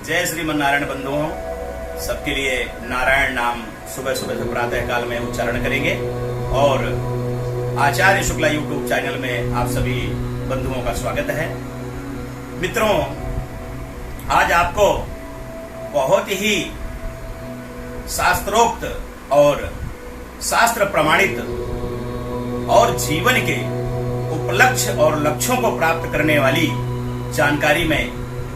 जय श्रीमन्नारायण बंधुओं, सबके लिए नारायण नाम सुबह सुबह से प्रातः काल में उच्चारण करेंगे और आचार्य शुक्ला यूट्यूब चैनल में आप सभी बंधुओं का स्वागत है। मित्रों, आज आपको बहुत ही शास्त्रोक्त और शास्त्र प्रमाणित और जीवन के उपलक्ष्य और लक्ष्यों को प्राप्त करने वाली जानकारी में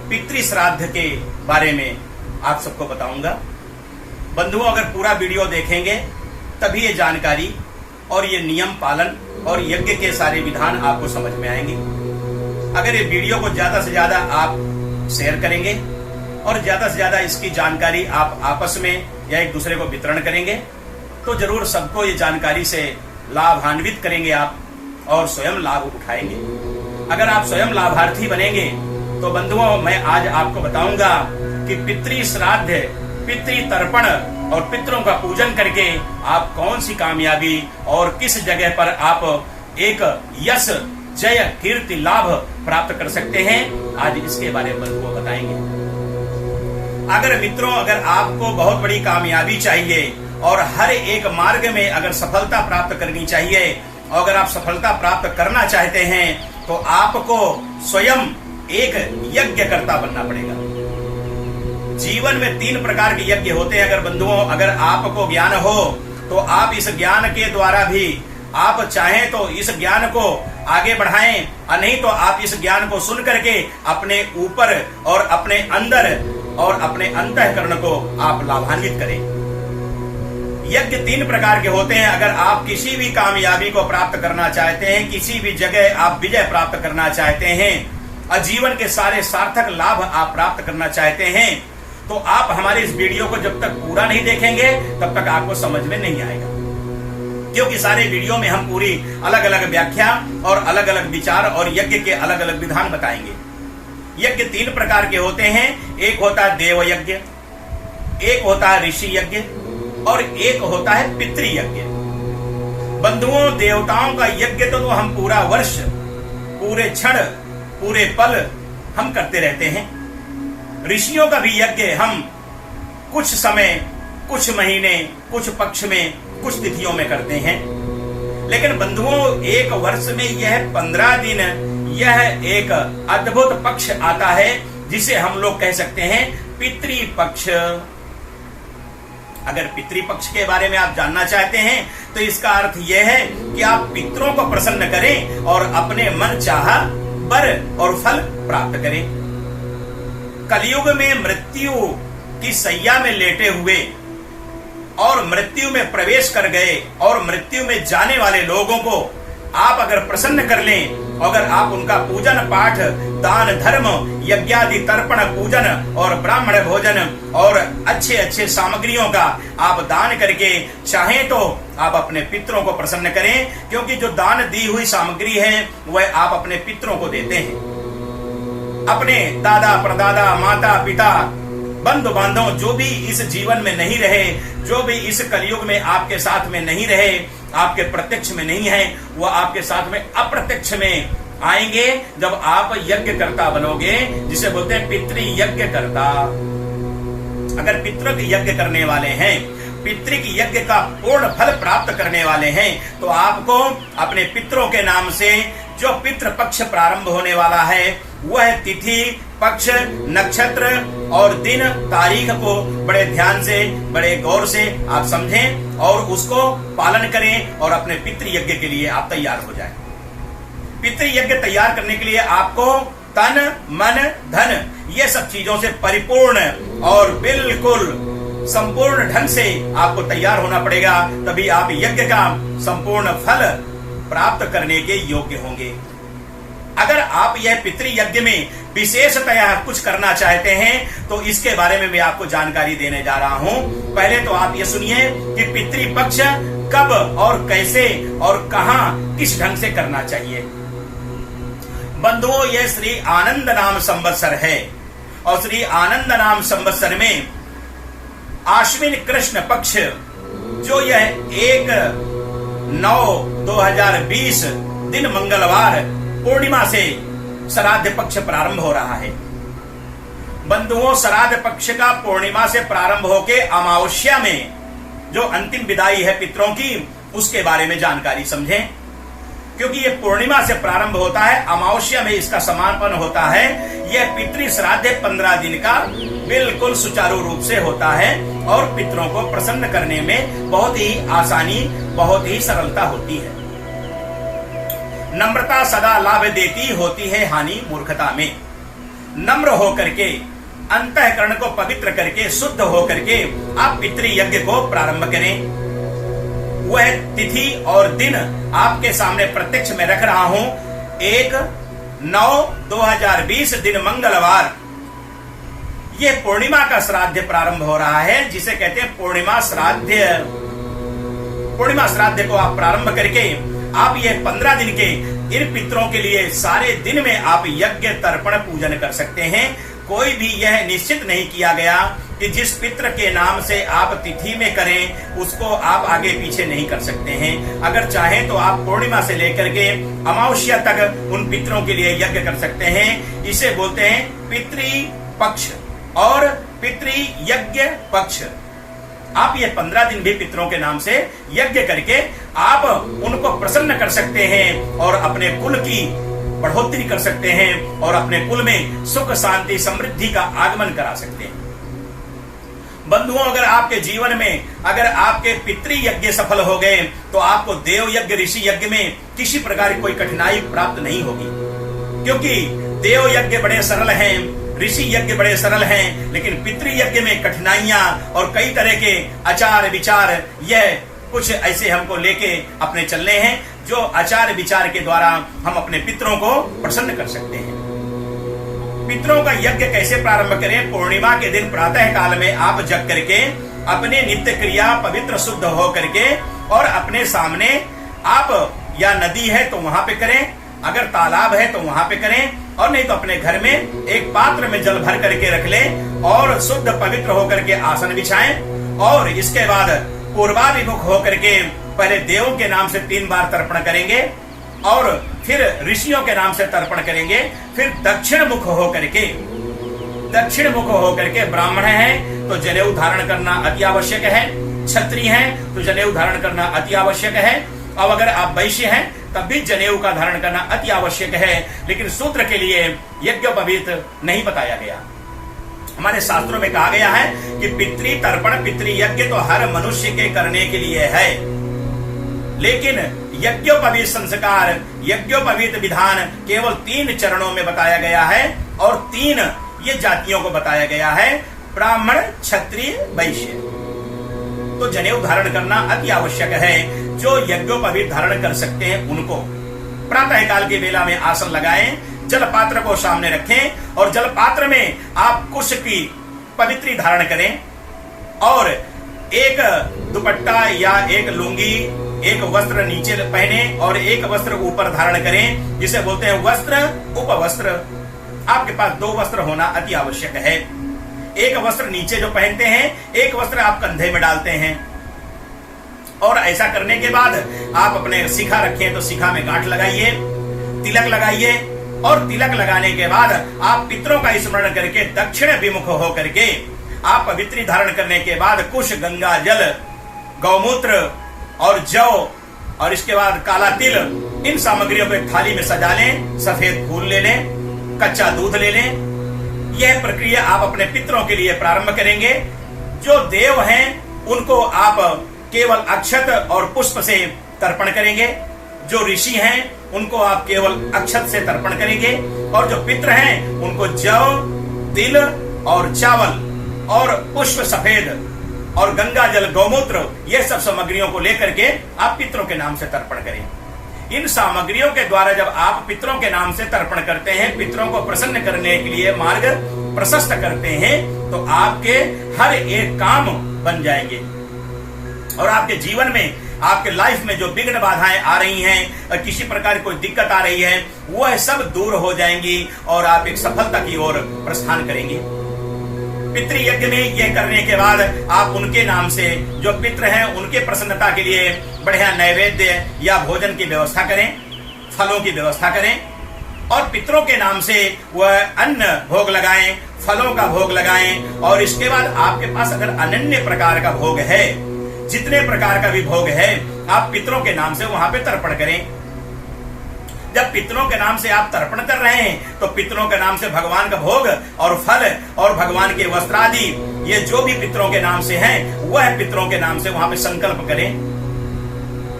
पितृ श्राद्ध के बारे में आप सबको बताऊंगा। बंधुओं, अगर पूरा वीडियो देखेंगे तभी ये जानकारी और ये नियम पालन और यज्ञ के सारे विधान आपको समझ में आएंगे। अगर ये वीडियो को ज्यादा से ज्यादा आप शेयर करेंगे और ज्यादा से ज्यादा इसकी जानकारी आप आपस में या एक दूसरे को वितरण करेंगे तो जरूर सबको ये जानकारी से लाभान्वित करेंगे आप और स्वयं लाभ उठाएंगे। अगर आप स्वयं लाभार्थी बनेंगे तो बंधुओं, मैं आज आपको बताऊंगा कि पितृ श्राद्ध, पितृ तर्पण और पितरों का पूजन करके आप कौन सी कामयाबी और किस जगह पर आप एक यश, जय, कीर्ति, लाभ प्राप्त कर सकते हैं, आज इसके बारे में बंधुओं बताएंगे। अगर मित्रों, अगर आपको बहुत बड़ी कामयाबी चाहिए और हर एक मार्ग में अगर सफलता प्राप्त करनी चाहिए और अगर आप सफलता प्राप्त करना चाहते हैं तो आपको स्वयं एक यज्ञकर्ता बनना पड़ेगा। जीवन में 3 प्रकार के यज्ञ होते हैं। अगर बंधुओं, अगर आपको ज्ञान हो तो आप इस ज्ञान के द्वारा भी आप चाहें तो इस ज्ञान को आगे बढ़ाएं, और नहीं तो आप इस ज्ञान को सुन करके अपने ऊपर और अपने अंदर और अपने अंतःकरण को आप लाभान्वित करें। यज्ञ 3 प्रकार के होते हैं। अगर आप किसी भी कामयाबी को प्राप्त करना चाहते हैं, किसी भी जगह आप विजय प्राप्त करना चाहते हैं और जीवन के सारे सार्थक लाभ आप प्राप्त करना चाहते हैं तो आप हमारे इस वीडियो को जब तक पूरा नहीं देखेंगे तब तक आपको समझ में नहीं आएगा, क्योंकि सारे वीडियो में हम पूरी अलग अलग व्याख्या और अलग अलग विचार और यज्ञ के अलग अलग विधान बताएंगे। यज्ञ 3 प्रकार के होते हैं। एक होता है देव यज्ञ, एक होता है ऋषि यज्ञ और एक होता है पितृ यज्ञ। बंधुओं, देवताओं का यज्ञ तो हम पूरा वर्ष, पूरे क्षण, पूरे पल हम करते रहते हैं। ऋषियों का भी यज्ञ हम कुछ समय, कुछ महीने, कुछ पक्ष में, कुछ तिथियों में करते हैं। लेकिन बंधुओं, एक वर्ष में यह 15 दिन, यह एक अद्भुत पक्ष आता है जिसे हम लोग कह सकते हैं पितृपक्ष। अगर पितृपक्ष के बारे में आप जानना चाहते हैं तो इसका अर्थ यह है कि आप पितरों को प्रसन्न करें और अपने मन चाहा वर और फल प्राप्त करें। कलयुग में मृत्यु की सैया में लेटे हुए और मृत्यु में प्रवेश कर गए और मृत्यु में जाने वाले लोगों को आप अगर प्रसन्न कर लें, अगर आप उनका पूजन पाठ, दान, धर्म, यज्ञादि, तर्पण, पूजन और ब्राह्मण भोजन और अच्छे अच्छे सामग्रियों का आप दान करके चाहें तो आप अपने पितरों को प्रसन्न करें, क्योंकि जो दान दी हुई सामग्री है वह आप अपने पितरों को देते हैं। अपने दादा, परदादा, माता, पिता, बंधु बांधव जो भी इस जीवन में नहीं रहे, जो भी इस कलयुग में आपके साथ में नहीं रहे, आपके प्रत्यक्ष में नहीं है, वो आपके साथ में अप्रत्यक्ष में आएंगे जब आप यज्ञ करता बनोगे, जिसे बोलते हैं पितृ यज्ञ करता। अगर पितृ यज्ञ करने वाले हैं, पितृ यज्ञ का पूर्ण फल प्राप्त करने वाले हैं तो आपको अपने पितरों के नाम से जो पितृ पक्ष प्रारंभ होने वाला है वह तिथि, पक्ष, नक्षत्र और दिन, तारीख को बड़े ध्यान से, बड़े गौर से आप समझें और उसको पालन करें और अपने पितृ यज्ञ के लिए आप तैयार हो जाएं। पितृ यज्ञ तैयार करने के लिए आपको तन, मन, धन ये सब चीजों से परिपूर्ण और बिल्कुल संपूर्ण ढंग से आपको तैयार होना पड़ेगा, तभी आप यज्ञ का संपूर्ण फल प्राप्त करने के योग्य होंगे। अगर आप यह पितृ यज्ञ में विशेषतया कुछ करना चाहते हैं तो इसके बारे में मैं आपको जानकारी देने जा रहा हूं। पहले तो आप ये सुनिए कि पितृ पक्ष कब और कैसे और कहां, किस ढंग से करना चाहिए। बंधुओं, यह श्री आनंद नाम संवत्सर है और श्री आनंद नाम संवत्सर में आश्विन कृष्ण पक्ष, जो यह 1/9/2020 दिन मंगलवार पूर्णिमा से श्राद्ध पक्ष प्रारंभ हो रहा है। बंधुओं, श्राद्ध पक्ष का पूर्णिमा से प्रारंभ होके अमावस्या में जो अंतिम विदाई है पितरों की, उसके बारे में जानकारी समझें। क्योंकि ये पूर्णिमा से प्रारंभ होता है, अमावस्या में इसका समापन होता है। यह पितृ श्राद्ध 15 दिन का बिल्कुल सुचारू रूप से होता है और पितरों को प्रसन्न करने में बहुत ही आसानी, बहुत ही सरलता होती है। नम्रता सदा लाभ देती, होती है हानि मूर्खता में। नम्र होकर के, अंतःकरण को पवित्र करके, शुद्ध होकर के आप पितृ यज्ञ को प्रारंभ करें। वह तिथि और दिन आपके सामने प्रत्यक्ष में रख रहा हूं। 1/9/2020 दिन मंगलवार यह पूर्णिमा का श्राद्ध प्रारंभ हो रहा है, जिसे कहते हैं पूर्णिमा श्राद्ध। पूर्णिमा श्राद्ध को आप प्रारंभ करके आप ये 15 दिन के इन पितरों के लिए सारे दिन में आप यज्ञ तर्पण पूजन कर सकते हैं। कोई भी यह निश्चित नहीं किया गया कि जिस पित्र के नाम से आप तिथि में करें उसको आप आगे पीछे नहीं कर सकते हैं। अगर चाहें तो आप पूर्णिमा से लेकर के अमावस्या तक उन पितरों के लिए यज्ञ कर सकते हैं। इसे बोलते हैं पितृ पक्ष और पितृ यज्ञ पक्ष। आप ये 15 दिन भी पितरों के नाम से यज्ञ करके आप उनको प्रसन्न कर सकते हैं और अपने कुल की बढ़ोतरी कर सकते हैं और अपने कुल में सुख, शांति, समृद्धि का आगमन करा सकते हैं। बंधुओं, अगर आपके जीवन में अगर आपके पितृ यज्ञ सफल हो गए तो आपको देव यज्ञ, ऋषि यज्ञ में किसी प्रकार की कोई कठिनाई प्राप्त नहीं होगी। क्योंकि देव यज्ञ बड़े सरल हैं, ऋषि यज्ञ बड़े सरल हैं, लेकिन पितृ यज्ञ में कठिनाइयां और कई तरह के आचार विचार, यह कुछ ऐसे हमको लेके अपने चलने हैं जो आचार विचार के द्वारा हम अपने पितरों को प्रसन्न कर सकते हैं। पितरों का यज्ञ कैसे प्रारंभ करें? पूर्णिमा के दिन प्रातः काल में आप जग करके अपने नित्य क्रिया पवित्र शुद्ध हो करके और अपने सामने आप या नदी है तो वहां पे करें, अगर तालाब है तो वहां पे करें, और नहीं तो अपने घर में एक पात्र में जल भर करके रख लें और शुद्ध पवित्र होकर के आसन बिछाएं। और इसके बाद पूर्वाभिमुख होकर के पहले देवों के नाम से 3 बार तर्पण करेंगे और फिर ऋषियों के नाम से तर्पण करेंगे। फिर दक्षिण मुख होकर के, दक्षिण मुख होकर के ब्राह्मण हैं तो जनेऊ धारण करना अति आवश्यक है, क्षत्रिय हैं तो जनेऊ धारण करना अति आवश्यक है, अब अगर आप वैश्य हैं तब भी जनेऊ का धारण करना अति आवश्यक है। लेकिन शूद्र के लिए यज्ञोपवीत नहीं बताया गया। हमारे शास्त्रों में कहा गया है कि पितृ तर्पण, पितृ यज्ञ तो हर मनुष्य के करने के लिए है, लेकिन यज्ञोपवीत संस्कार, यज्ञोपवीत विधान केवल 3 चरणों में बताया गया है और 3 ये जातियों को बताया गया है, ब्राह्मण, क्षत्रिय, वैश्य। तो जनेऊ धारण करना अति आवश्यक है। जो यज्ञोपवीत धारण कर सकते हैं उनको प्रातः काल की बेला में आसन लगाएं, जल पात्र को सामने रखें और जल पात्र में आप कुश की पवित्री धारण करें और एक दुपट्टा या एक लुंगी, एक वस्त्र नीचे पहने और एक वस्त्र ऊपर धारण करें, जिसे बोलते हैं वस्त्र उपवस्त्र। आपके पास 2 वस्त्र होना अति आवश्यक है। एक वस्त्र नीचे जो पहनते हैं, एक वस्त्र आप कंधे में डालते हैं। और ऐसा करने के बाद आप अपने शिखा रखें तो शिखा में गांठ लगाइए, तिलक लगाइए और तिलक लगाने के बाद आप पितरों का स्मरण करके दक्षिण विमुख हो करके आप पवित्री धारण करने के बाद कुश, गंगा जल, गौमूत्र और जौ और इसके बाद काला तिल, इन सामग्रियों को एक थाली में सजा लें, सफेद फूल ले लें, कच्चा दूध ले लें। यह प्रक्रिया आप अपने पितरों के लिए प्रारंभ करेंगे। जो देव हैं उनको आप केवल अक्षत और पुष्प से तर्पण करेंगे, जो ऋषि हैं उनको आप केवल अक्षत से तर्पण करेंगे और जो पितर हैं उनको जौ, तिल और चावल और पुष्प सफेद और गंगा जल, गौमूत्र, ये सब सामग्रियों को लेकर के आप पितरों के नाम से तर्पण करें। इन सामग्रियों के द्वारा जब आप पितरों के नाम से तर्पण करते हैं, पितरों को प्रसन्न करने के लिए मार्ग प्रशस्त करते हैं, तो आपके हर एक काम बन जाएंगे और आपके जीवन में, आपके लाइफ में जो विघ्न बाधाएं आ रही हैं और किसी प्रकार की कोई दिक्कत आ रही है, वह सब दूर हो जाएंगी और आप एक सफलता की ओर प्रस्थान करेंगे। पितृ यज्ञ में यह करने के बाद आप उनके नाम से, जो पितृ हैं उनके प्रसन्नता के लिए बढ़िया नैवेद्य या भोजन की व्यवस्था करें, फलों की व्यवस्था करें और पितरों के नाम से वह अन्न भोग लगाएं, फलों का भोग लगाएं। और इसके बाद आपके पास अगर अनन्य प्रकार का भोग है, जितने प्रकार का भी भोग है, आप पितरों के नाम से वहां पे तर्पण करें। जब पितरों के नाम से आप तर्पण कर रहे हैं तो पितरों के नाम से भगवान का भोग और फल और भगवान के वस्त्र आदि, ये जो भी पितरों के नाम से हैं, वह पितरों के नाम से वहां पे संकल्प करें।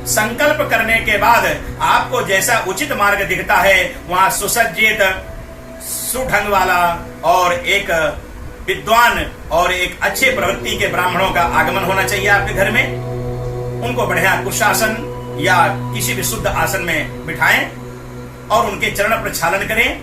संकल्प करने के बाद आपको जैसा उचित मार्ग दिखता है, वहां सुसज्जित, सुढंग वाला और एक विद्वान और एक अच्छे प्रवृत्ति के ब्राह्मणों का आगमन होना चाहिए आपके घर में। उनको बढ़िया कुशासन या किसी भी शुद्ध आसन में बिठाएं और उनके चरण प्रक्षालन करें।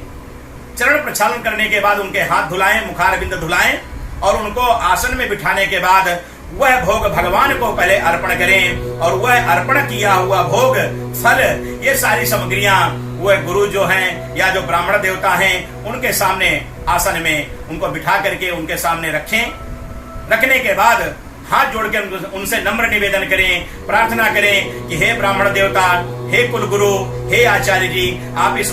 चरण प्रक्षालन करने के बाद उनके हाथ धुलाएं, मुखारबिंद धुलाएं और उनको आसन में बिठाने के बाद वह भोग भगवान को पहले अर्पण करें। और वह अर्पण किया हुआ भोग, फल, ये सारी सामग्रियां वह गुरु जो हैं या जो ब्राह्मण देवता हैं, उनके सामने आसन में उनको बिठा करके उनके सामने रखें। रखने के बाद हाथ जोड़ के उनसे नम्र निवेदन करें, प्रार्थना करें कि हे ब्राह्मण देवता, हे कुल गुरु, हे आचार्य जी, आप इस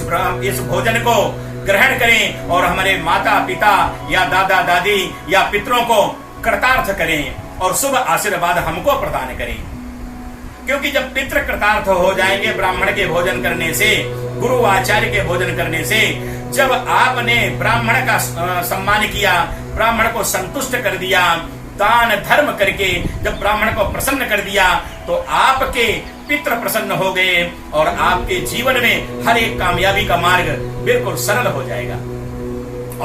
भोजन को ग्रहण करें और हमारे माता पिता या दादा दादी या पितरों को कृतार्थ करें और शुभ आशीर्वाद हमको प्रदान करें। क्योंकि जब पितृ कृतार्थ हो जाएंगे ब्राह्मण के भोजन करने से, गुरु आचार्य के भोजन करने से, जब आपने ब्राह्मण का सम्मान किया, ब्राह्मण को संतुष्ट कर दिया, दान धर्म करके जब ब्राह्मण को प्रसन्न कर दिया, तो आपके पितृ प्रसन्न हो गए और आपके जीवन में हर एक कामयाबी का मार्ग बिल्कुल सरल हो जाएगा।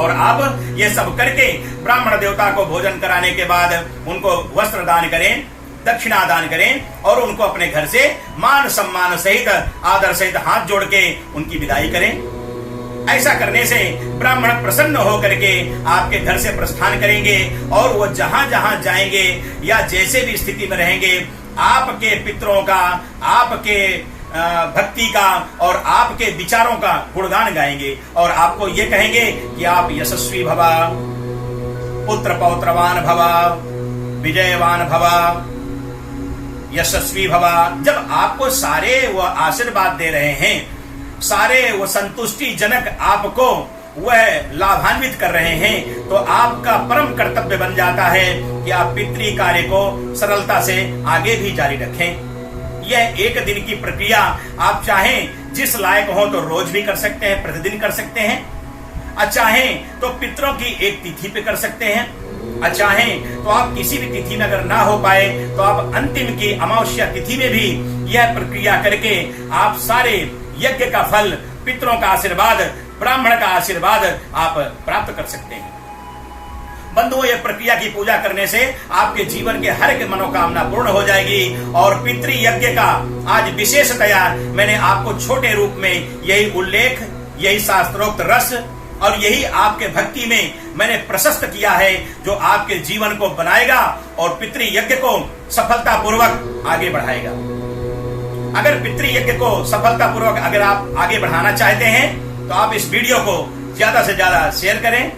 और आप ये सब करके ब्राह्मण देवता को भोजन कराने के बाद उनको वस्त्र दान करें, दक्षिणा दान करें और उनको अपने घर से मान सम्मान सहित, आदर सहित हाथ जोड़ के उनकी विदाई करें। ऐसा करने से ब्राह्मण प्रसन्न होकर के आपके घर से प्रस्थान करेंगे और वो जहां जहां जाएंगे या जैसे भी स्थिति में रहेंगे, आपके पितरों का, आपके भक्ति का और आपके विचारों का गुणगान गाएंगे और आपको ये कहेंगे कि आप यशस्वी भवा, पुत्र पौत्रवान भवा, विजयवान भवा, यशस्वी भवा। जब आपको सारे वो आशीर्वाद दे रहे हैं, सारे वो संतुष्टि जनक आपको वह लाभान्वित कर रहे हैं, तो आपका परम कर्तव्य बन जाता है कि आप पितृ कार्य को सरलता से आगे भी जारी रखें। यह एक दिन की प्रक्रिया, आप चाहें जिस लायक हो तो रोज भी कर सकते हैं, प्रतिदिन कर सकते हैं, चाहें तो पितरों की एक तिथि पे कर सकते हैं, चाहें तो आप किसी भी तिथि में अगर ना हो पाए तो आप अंतिम की अमावस्या तिथि में भी यह प्रक्रिया करके आप सारे यज्ञ का फल, पितरों का आशीर्वाद, ब्राह्मण का आशीर्वाद आप प्राप्त कर सकते हैं। बंधुओं, यह प्रक्रिया की पूजा करने से आपके जीवन के हर एक मनोकामना पूर्ण हो जाएगी। और पितृ यज्ञ का आज विशेषतया मैंने आपको छोटे रूप में यही उल्लेख, यही शास्त्रोक्त रस और यही आपके भक्ति में मैंने प्रशस्त किया है, जो आपके जीवन को बनाएगा और पितृ यज्ञ को सफलतापूर्वक आगे बढ़ाएगा। अगर पितृ यज्ञ को सफलतापूर्वक अगर आप आगे बढ़ाना चाहते हैं तो आप इस वीडियो को ज्यादा से ज्यादा शेयर करें,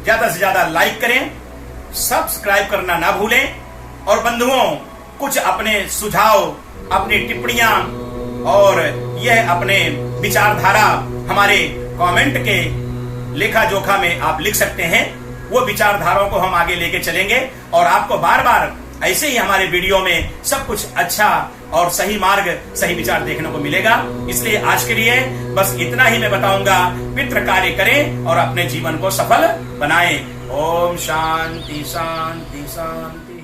ज्यादा से ज्यादा लाइक करें, सब्सक्राइब करना ना भूलें। और बंधुओं, कुछ अपने सुझाव, अपनी टिप्पणियां और यह अपने विचारधारा हमारे कमेंट के लेखा जोखा में आप लिख सकते हैं। वो विचारधाराओं को हम आगे लेके चलेंगे और आपको बार बार ऐसे ही हमारे वीडियो में सब कुछ अच्छा और सही मार्ग, सही विचार देखने को मिलेगा। इसलिए आज के लिए बस इतना ही मैं बताऊंगा, पितृ कार्य करें और अपने जीवन को सफल बनाएं। ओम शांति शांति शांति।